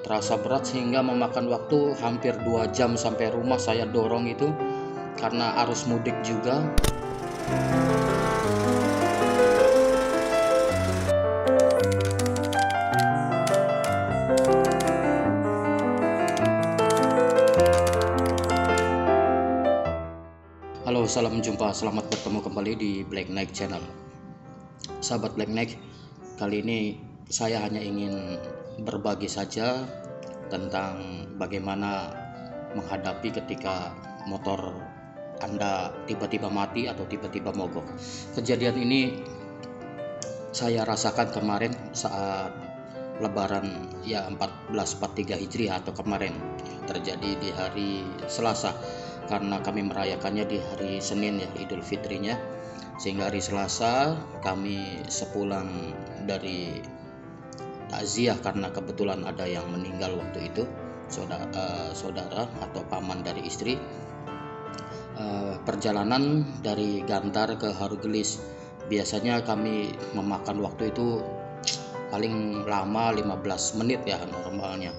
terasa berat sehingga memakan waktu hampir 2 jam sampai rumah saya dorong itu karena arus mudik juga. Halo, salam jumpa, selamat bertemu kembali di Black Knight Channel. Sahabat Black Knight, kali ini saya hanya ingin berbagi saja tentang bagaimana menghadapi ketika motor Anda tiba-tiba mati atau tiba-tiba mogok. Kejadian ini saya rasakan kemarin saat Lebaran ya 1443 Hijriah atau kemarin, terjadi di hari Selasa, karena kami merayakannya di hari Senin ya, Idul Fitrinya, sehingga hari Selasa kami sepulang dari takziah karena kebetulan ada yang meninggal waktu itu, saudara atau paman dari istri. Perjalanan dari Gantar ke Harugelis, biasanya kami memakan waktu itu paling lama 15 menit ya normalnya.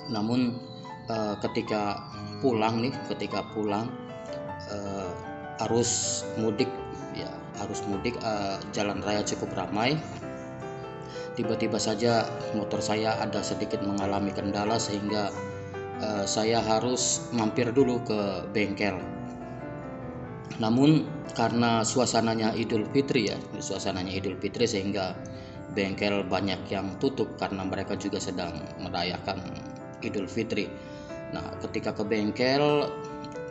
Namun ketika pulang arus mudik jalan raya cukup ramai. Tiba-tiba saja motor saya ada sedikit mengalami kendala sehingga saya harus mampir dulu ke bengkel. Namun karena suasananya Idul Fitri sehingga bengkel banyak yang tutup karena mereka juga sedang merayakan Idul Fitri. Nah, ketika ke bengkel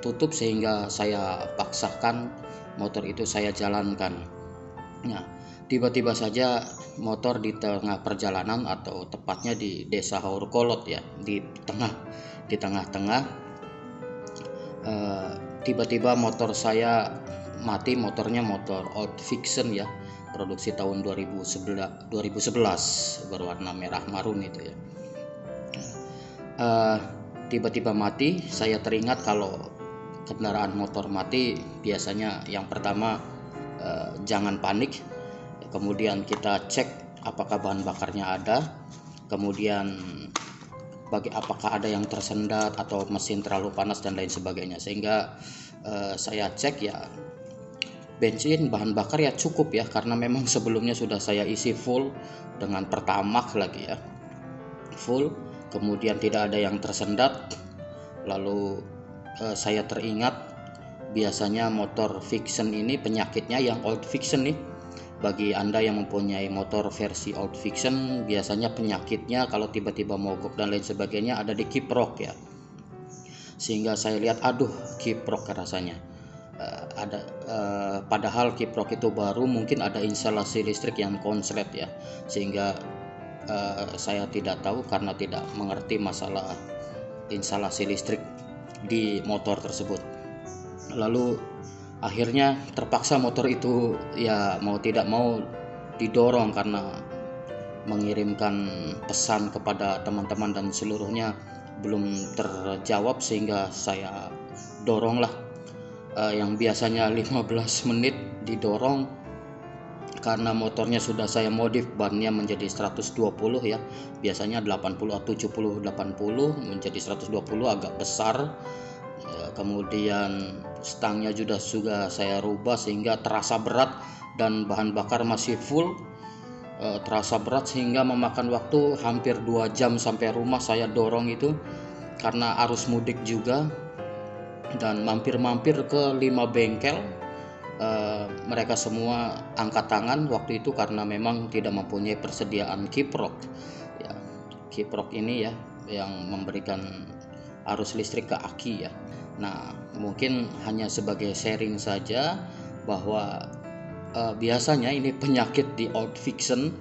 tutup sehingga saya paksakan motor itu saya jalankan. Nah, tiba-tiba saja motor di tengah perjalanan, atau tepatnya di Desa Haurkolot ya, di tengah-tengah, tiba-tiba motor saya mati. Motornya motor Old Vixen ya, produksi tahun 2011 berwarna merah marun itu ya. Tiba-tiba mati. Saya teringat kalau kendaraan motor mati biasanya yang pertama jangan panik, kemudian kita cek apakah bahan bakarnya ada, kemudian apakah ada yang tersendat atau mesin terlalu panas dan lain sebagainya. Sehingga saya cek ya, bensin bahan bakar ya cukup ya, karena memang sebelumnya sudah saya isi full dengan Pertamax lagi ya, full, kemudian tidak ada yang tersendat. Lalu saya teringat biasanya motor Vixen ini penyakitnya yang Old Vixen nih. Bagi Anda yang mempunyai motor versi Old Vixen, biasanya penyakitnya kalau tiba-tiba mogok dan lain sebagainya ada di kiprok ya. Sehingga saya lihat, aduh, kiprok rasanya. Padahal kiprok itu baru, mungkin ada instalasi listrik yang konslet ya, sehingga saya tidak tahu karena tidak mengerti masalah instalasi listrik di motor tersebut. Lalu akhirnya terpaksa motor itu ya mau tidak mau didorong karena mengirimkan pesan kepada teman-teman dan seluruhnya belum terjawab, sehingga saya doronglah. Yang biasanya 15 menit didorong, karena motornya sudah saya modif bannya menjadi 120 ya, biasanya 80 atau 70 80 menjadi 120, agak besar. Kemudian stangnya juga saya rubah sehingga terasa berat, dan bahan bakar masih full. Terasa berat sehingga memakan waktu hampir 2 jam sampai rumah saya dorong itu karena arus mudik juga, dan mampir-mampir ke 5 bengkel. Mereka semua angkat tangan waktu itu karena memang tidak mempunyai persediaan kiprok ya. Kiprok ini ya yang memberikan arus listrik ke aki ya. Nah, mungkin hanya sebagai sharing saja bahwa biasanya ini penyakit di Old Vixen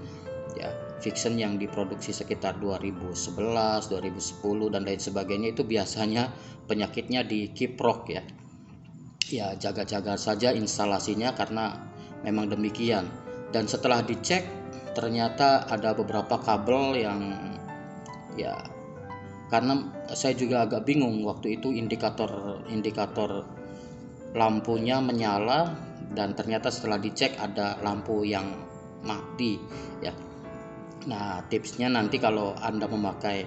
ya, Vixen yang diproduksi sekitar 2011, 2010 dan lain sebagainya, itu biasanya penyakitnya di kiprok ya. Ya, jaga-jaga saja instalasinya karena memang demikian. Dan setelah dicek ternyata ada beberapa kabel yang ya, karena saya juga agak bingung waktu itu, indikator lampunya menyala dan ternyata setelah dicek ada lampu yang mati ya. Nah, tipsnya nanti kalau Anda memakai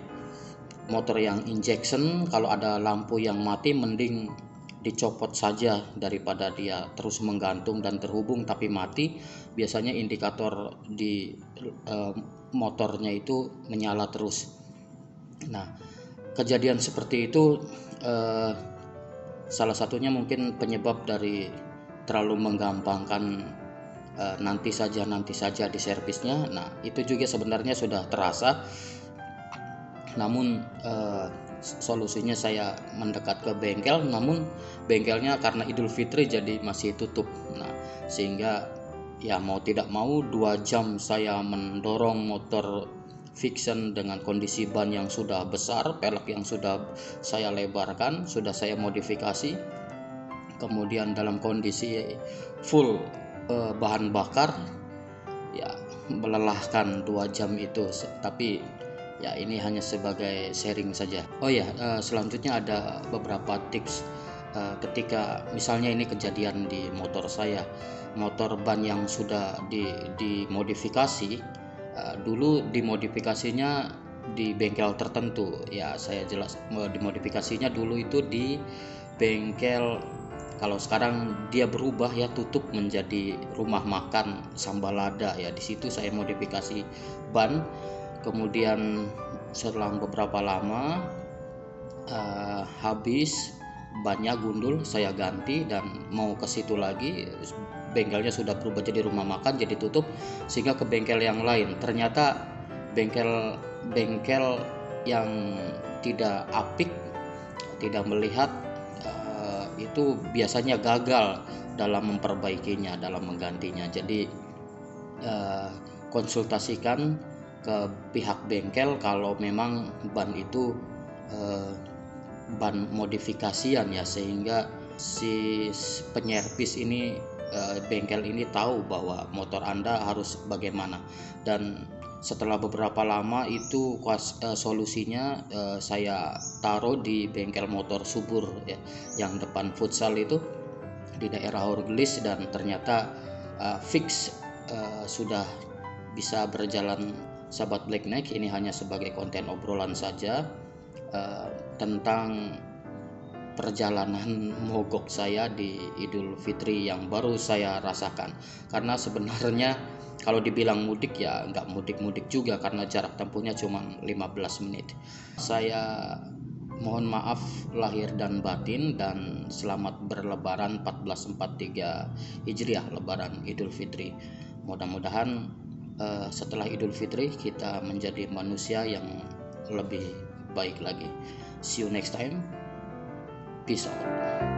motor yang injection, kalau ada lampu yang mati mending dicopot saja daripada dia terus menggantung dan terhubung tapi mati. Biasanya indikator di motornya itu menyala terus. Nah, kejadian seperti itu salah satunya mungkin penyebab dari terlalu menggampangkan nanti saja di servisnya. Nah, itu juga sebenarnya sudah terasa. Namun solusinya saya mendekat ke bengkel, namun bengkelnya karena Idul Fitri jadi masih tutup. Nah, sehingga ya mau tidak mau 2 jam saya mendorong motor Vixen dengan kondisi ban yang sudah besar, pelek yang sudah saya lebarkan, sudah saya modifikasi, kemudian dalam kondisi full bahan bakar, ya melelahkan 2 jam itu. Tapi ya ini hanya sebagai sharing saja. Oh ya, selanjutnya ada beberapa tips ketika misalnya ini kejadian di motor saya, motor ban yang sudah dimodifikasi. Dulu dimodifikasinya di bengkel tertentu, ya saya jelas dimodifikasinya dulu itu di bengkel. Kalau sekarang dia berubah ya, tutup menjadi rumah makan Sambalada ya, di situ saya modifikasi ban. Kemudian setelah beberapa lama habis bannya gundul, saya ganti dan mau ke situ lagi, bengkelnya sudah berubah jadi rumah makan, jadi tutup, sehingga ke bengkel yang lain. Ternyata bengkel yang tidak apik, tidak melihat, itu biasanya gagal dalam memperbaikinya, dalam menggantinya. Jadi konsultasikan ke pihak bengkel kalau memang ban itu ban modifikasian ya, sehingga si penyervis ini, bengkel ini tahu bahwa motor Anda harus bagaimana. Dan setelah beberapa lama itu solusinya saya taruh di bengkel motor Subur ya, yang depan futsal itu di daerah Horgelis, dan ternyata fix sudah bisa berjalan. Sahabat Blackneck, ini hanya sebagai konten obrolan saja tentang perjalanan mogok saya di Idul Fitri yang baru saya rasakan. Karena sebenarnya kalau dibilang mudik ya nggak mudik-mudik juga, karena jarak tempuhnya cuma 15 menit. Saya mohon maaf lahir dan batin, dan selamat berlebaran 1443 Hijriah, lebaran Idul Fitri. Mudah-mudahan setelah Idul Fitri kita menjadi manusia yang lebih baik lagi. See you next time. Peace out.